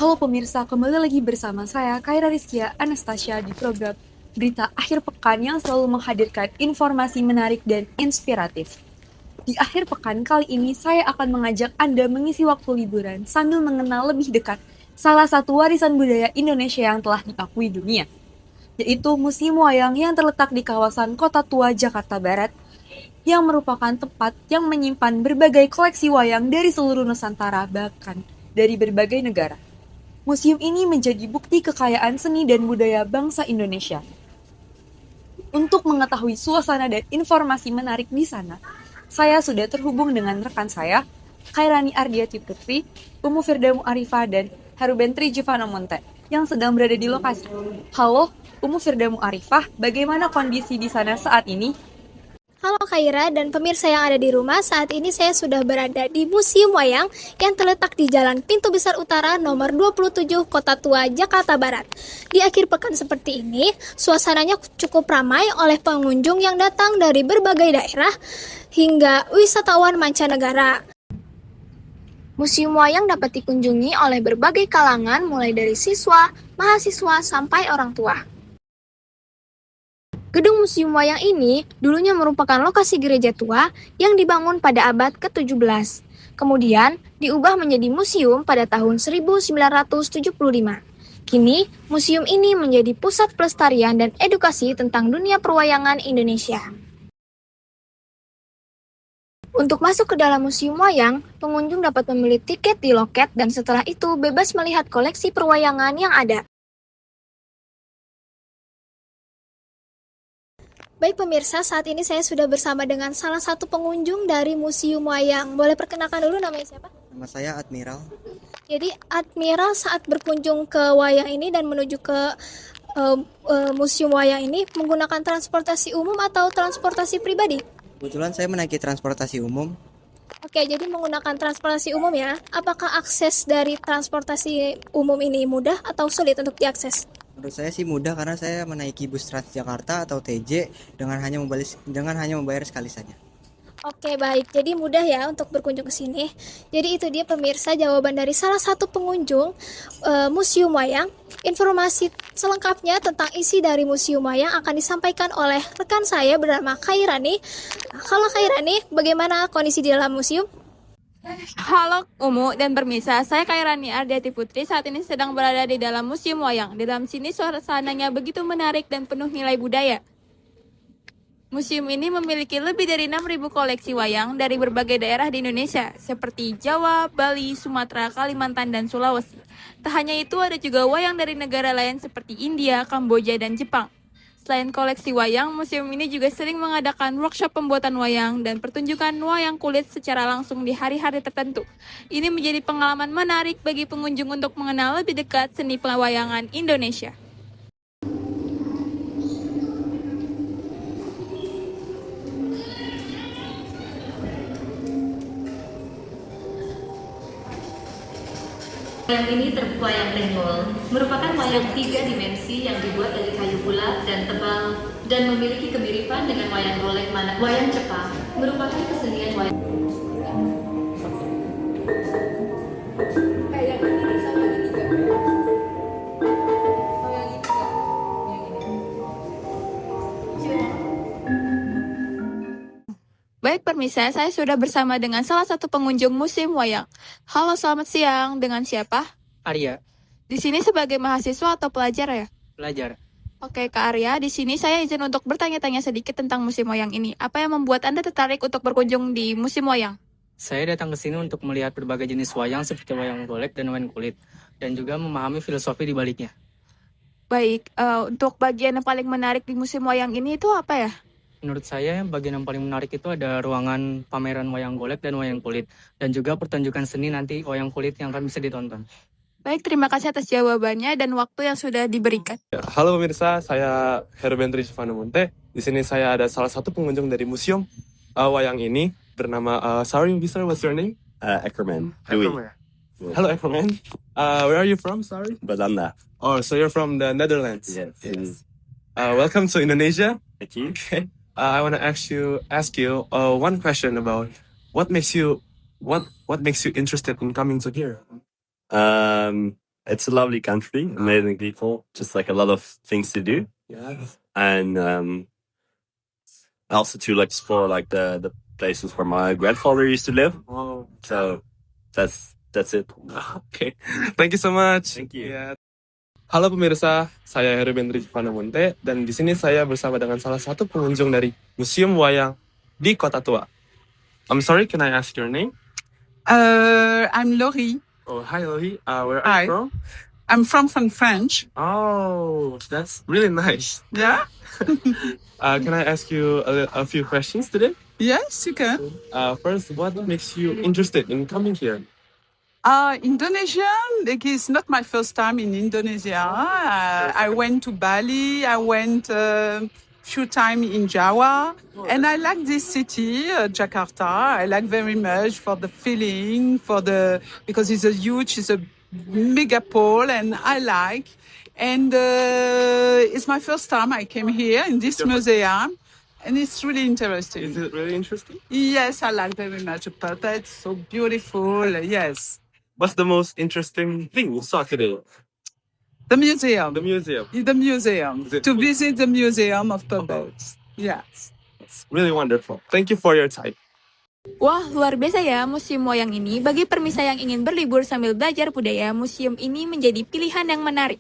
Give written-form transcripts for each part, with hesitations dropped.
Halo pemirsa, kembali lagi bersama saya, Kaira Rizkia Anastasia di program Berita Akhir Pekan yang selalu menghadirkan informasi menarik dan inspiratif. Di akhir pekan kali ini, saya akan mengajak Anda mengisi waktu liburan sambil mengenal lebih dekat salah satu warisan budaya Indonesia yang telah diakui dunia, yaitu Museum Wayang yang terletak di kawasan Kota Tua, Jakarta Barat, yang merupakan tempat yang menyimpan berbagai koleksi wayang dari seluruh Nusantara, bahkan dari berbagai negara. Museum ini menjadi bukti kekayaan seni dan budaya bangsa Indonesia. Untuk mengetahui suasana dan informasi menarik di sana, saya sudah terhubung dengan rekan saya, Khairani Ardiati Putri, Umu Firdamu Arifah, dan Herubentri Jivano Monte, yang sedang berada di lokasi. Halo, Umu Firdamu Arifah, bagaimana kondisi di sana saat ini? Halo Kaira dan pemirsa yang ada di rumah, saat ini saya sudah berada di Museum Wayang yang terletak di Jalan Pintu Besar Utara nomor 27 Kota Tua, Jakarta Barat. Di akhir pekan seperti ini, suasananya cukup ramai oleh pengunjung yang datang dari berbagai daerah hingga wisatawan mancanegara. Museum Wayang dapat dikunjungi oleh berbagai kalangan mulai dari siswa, mahasiswa, sampai orang tua. Gedung Museum Wayang ini dulunya merupakan lokasi gereja tua yang dibangun pada abad ke-17. Kemudian diubah menjadi museum pada tahun 1975. Kini, museum ini menjadi pusat pelestarian dan edukasi tentang dunia perwayangan Indonesia. Untuk masuk ke dalam Museum Wayang, pengunjung dapat membeli tiket di loket dan setelah itu bebas melihat koleksi perwayangan yang ada. Baik pemirsa, saat ini saya sudah bersama dengan salah satu pengunjung dari Museum Wayang. Boleh perkenalkan dulu namanya siapa? Nama saya Admiral. Jadi Admiral saat berkunjung ke wayang ini dan menuju ke Museum Wayang ini menggunakan transportasi umum atau transportasi pribadi? Kebetulan saya menaiki transportasi umum. Oke, jadi menggunakan transportasi umum ya. Apakah akses dari transportasi umum ini mudah atau sulit untuk diakses? Menurut saya sih mudah karena saya menaiki bus Transjakarta atau TJ dengan hanya membayar sekali saja. Oke, baik. Jadi mudah ya untuk berkunjung ke sini. Jadi itu dia pemirsa jawaban dari salah satu pengunjung Museum Wayang. Informasi selengkapnya tentang isi dari Museum Wayang akan disampaikan oleh rekan saya bernama Khairani. Halo Khairani, bagaimana kondisi di dalam museum? Halo Umu dan pemirsa, saya Kairani Ardiati Putri saat ini sedang berada di dalam Museum Wayang. Di dalam sini suasananya begitu menarik dan penuh nilai budaya. Museum ini memiliki lebih dari 6.000 koleksi wayang dari berbagai daerah di Indonesia, seperti Jawa, Bali, Sumatera, Kalimantan, dan Sulawesi. Tak hanya itu, ada juga wayang dari negara lain seperti India, Kamboja, dan Jepang. Selain koleksi wayang, museum ini juga sering mengadakan workshop pembuatan wayang dan pertunjukan wayang kulit secara langsung di hari-hari tertentu. Ini menjadi pengalaman menarik bagi pengunjung untuk mengenal lebih dekat seni pewayangan Indonesia. Wayang ini wayang tenggol, merupakan wayang 3 dimensi yang dibuat dari kayu bulat dan tebal dan memiliki kemiripan dengan wayang golek wayang Jepang, merupakan kesenian wayang. Baik pemirsa, saya sudah bersama dengan salah satu pengunjung Museum Wayang. Halo, selamat siang. Dengan siapa? Arya, Di sini sebagai mahasiswa atau pelajar ya? pelajar. Oke, Kak Arya, di sini saya izin untuk bertanya-tanya sedikit tentang Museum Wayang ini. Apa yang membuat Anda tertarik untuk berkunjung di Museum Wayang? Saya datang ke sini untuk melihat berbagai jenis wayang seperti wayang golek dan wayang kulit, dan juga memahami filosofi di baliknya. Baik, untuk bagian yang paling menarik di Museum Wayang ini itu apa ya? Menurut saya, bagian yang paling menarik itu ada ruangan pameran wayang golek dan wayang kulit, dan juga pertunjukan seni nanti wayang kulit yang akan bisa ditonton. Baik, terima kasih atas jawabannya dan waktu yang sudah diberikan. Halo pemirsa, saya Herubentri Jivano Monte. Di sini saya ada salah satu pengunjung dari museum wayang ini bernama sorry, sir, what's your name? Ackerman. Dewey. Hello, Ackerman. Where are you from? Sorry. Badanda. Oh, so you're from the Netherlands. Yes. Welcome to Indonesia. Thank you. Okay. I want to ask you one question about what makes you interested in coming to here? It's a lovely country, amazing people, just like a lot of things to do. Yeah. And also to like explore like the places where my grandfather used to live. Oh, So that's it. oke. Thank you so much. Thank you. Ya. Halo pemirsa, saya Heru Bendri Panamunte dan di sini saya bersama dengan salah satu pengunjung dari Museum Wayang di Kota Tua. I'm sorry, can I ask your name? I'm Laurie. Oh, hi Lohi. Where are Hi. you from? I'm from French. Oh, that's really nice. Yeah? Can I ask you a few questions today? Yes, you can. First, what makes you interested in coming here? Indonesia, like, it's not my first time in Indonesia. I went to Bali. I went few times in Java. And I like this city, Jakarta. I like very much for the feeling, because it's a megapole, and I like. And it's my first time I came here in this museum. And it's really interesting. Is it really interesting? Yes, I like very much the puppets. So beautiful. Yes. What's the most interesting thing you saw today? The museum. The museum. The museum. Is it- To visit the museum of puppets. Yes. It's really wonderful. Thank you for your time. Wah, luar biasa ya museum wayang ini. Bagi permisa yang ingin berlibur sambil belajar budaya, museum ini menjadi pilihan yang menarik.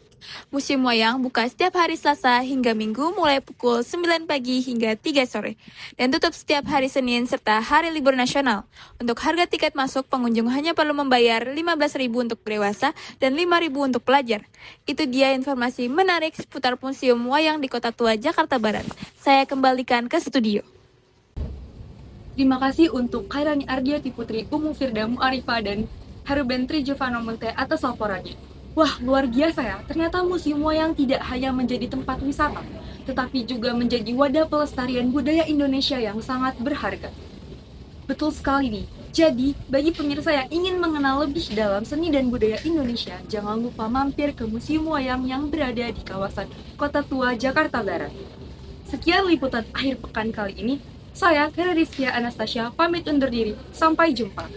Museum wayang buka setiap hari Selasa hingga Minggu mulai pukul 9 pagi hingga 3 sore. Dan tutup setiap hari Senin serta hari libur nasional. Untuk harga tiket masuk, pengunjung hanya perlu membayar 15.000 untuk dewasa dan 5.000 untuk pelajar. Itu dia informasi menarik seputar Museum Wayang di Kota Tua, Jakarta Barat. Saya kembalikan ke studio. Terima kasih untuk Khairani Ardiati Putri, Umu Firda Mu'arifah, dan Herbentri Giovanno Monte atas laporannya. Wah, luar biasa ya, ternyata Museum Wayang tidak hanya menjadi tempat wisata, tetapi juga menjadi wadah pelestarian budaya Indonesia yang sangat berharga. Betul sekali nih, jadi bagi pemirsa yang ingin mengenal lebih dalam seni dan budaya Indonesia, jangan lupa mampir ke Museum Wayang yang berada di kawasan Kota Tua, Jakarta Barat. Sekian liputan akhir pekan kali ini. Saya, Kera Rizkia Anastasia, pamit undur diri. Sampai jumpa.